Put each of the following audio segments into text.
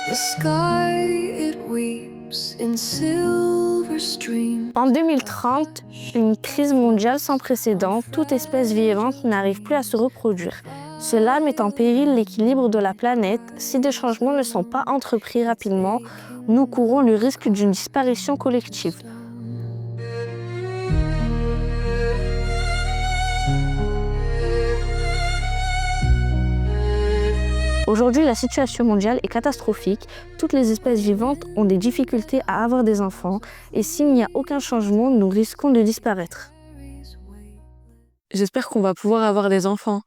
The sky, it weeps in silver streams. En 2030, une crise mondiale sans précédent, toute espèce vivante n'arrive plus à se reproduire. Cela met en péril l'équilibre de la planète. Si des changements ne sont pas entrepris rapidement, nous courons le risque d'une disparition collective. Aujourd'hui, la situation mondiale est catastrophique. Toutes les espèces vivantes ont des difficultés à avoir des enfants et s'il n'y a aucun changement, nous risquons de disparaître. J'espère qu'on va pouvoir avoir des enfants.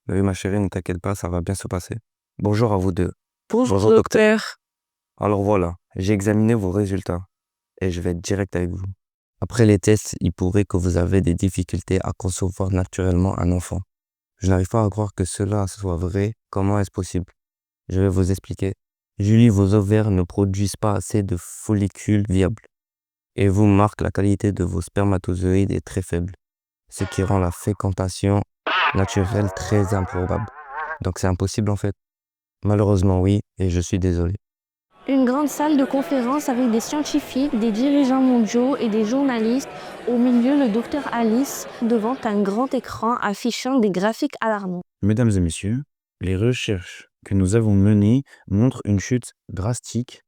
Oui, ma chérie, ne t'inquiète pas, ça va bien se passer. Bonjour à vous deux. Bonjour, docteur. Alors voilà, j'ai examiné vos résultats et je vais être direct avec vous. Après les tests, il pourrait que vous avez des difficultés à concevoir naturellement un enfant. Je n'arrive pas à croire que cela soit vrai. Comment est-ce possible? Je vais vous expliquer. Julie, vos ovaires ne produisent pas assez de follicules viables. Et vous, Marc, la qualité de vos spermatozoïdes est très faible, ce qui rend la fécondation naturelle très improbable. Donc c'est impossible en fait. Malheureusement oui, et je suis désolé. Une grande salle de conférence avec des scientifiques, des dirigeants mondiaux et des journalistes. Au milieu, le docteur Alice devant un grand écran affichant des graphiques alarmants. Mesdames et messieurs, les recherches que nous avons menées montrent une chute drastique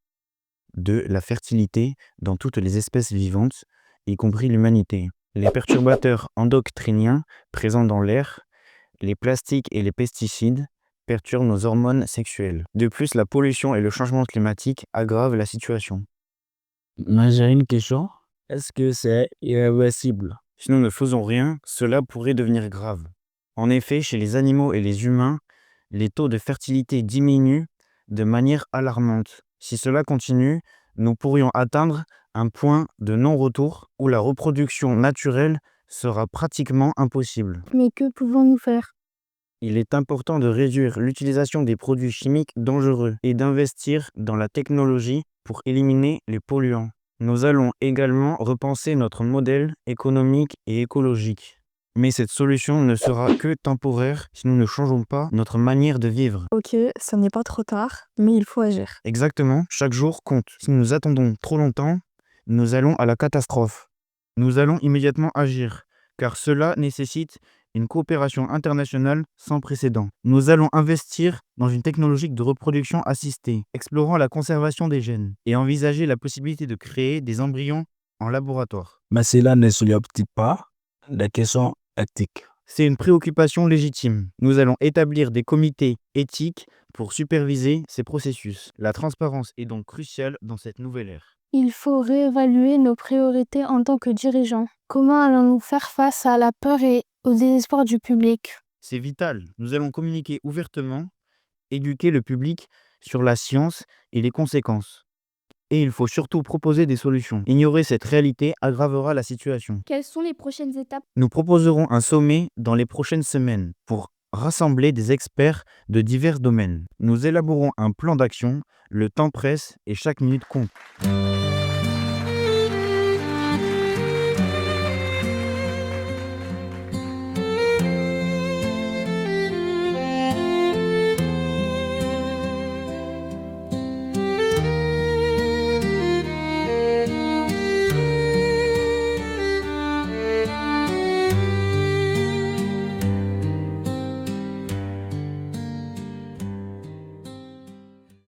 de la fertilité dans toutes les espèces vivantes, y compris l'humanité. Les perturbateurs endocriniens présents dans l'air, les plastiques et les pesticides perturbent nos hormones sexuelles. De plus, la pollution et le changement climatique aggravent la situation. Moi, j'ai une question. Est-ce que c'est irréversible? Si nous ne faisons rien, cela pourrait devenir grave. En effet, chez les animaux et les humains, les taux de fertilité diminuent de manière alarmante. Si cela continue, nous pourrions atteindre un point de non-retour où la reproduction naturelle sera pratiquement impossible. Mais que pouvons-nous faire? Il est important de réduire l'utilisation des produits chimiques dangereux et d'investir dans la technologie pour éliminer les polluants. Nous allons également repenser notre modèle économique et écologique. Mais cette solution ne sera que temporaire si nous ne changeons pas notre manière de vivre. Ok, ça n'est pas trop tard, mais il faut agir. Exactement, chaque jour compte. Si nous attendons trop longtemps, nous allons à la catastrophe. Nous allons immédiatement agir, car cela nécessite une coopération internationale sans précédent. Nous allons investir dans une technologie de reproduction assistée, explorant la conservation des gènes et envisager la possibilité de créer des embryons en laboratoire. Mais cela ne soulève pas des questions éthiques. C'est une préoccupation légitime. Nous allons établir des comités éthiques pour superviser ces processus. La transparence est donc cruciale dans cette nouvelle ère. Il faut réévaluer nos priorités en tant que dirigeants. Comment allons-nous faire face à la peur et au désespoir du public? C'est vital. Nous allons communiquer ouvertement, éduquer le public sur la science et les conséquences. Et il faut surtout proposer des solutions. Ignorer cette réalité aggravera la situation. Quelles sont les prochaines étapes? Nous proposerons un sommet dans les prochaines semaines pour rassembler des experts de divers domaines. Nous élaborons un plan d'action, le temps presse et chaque minute compte.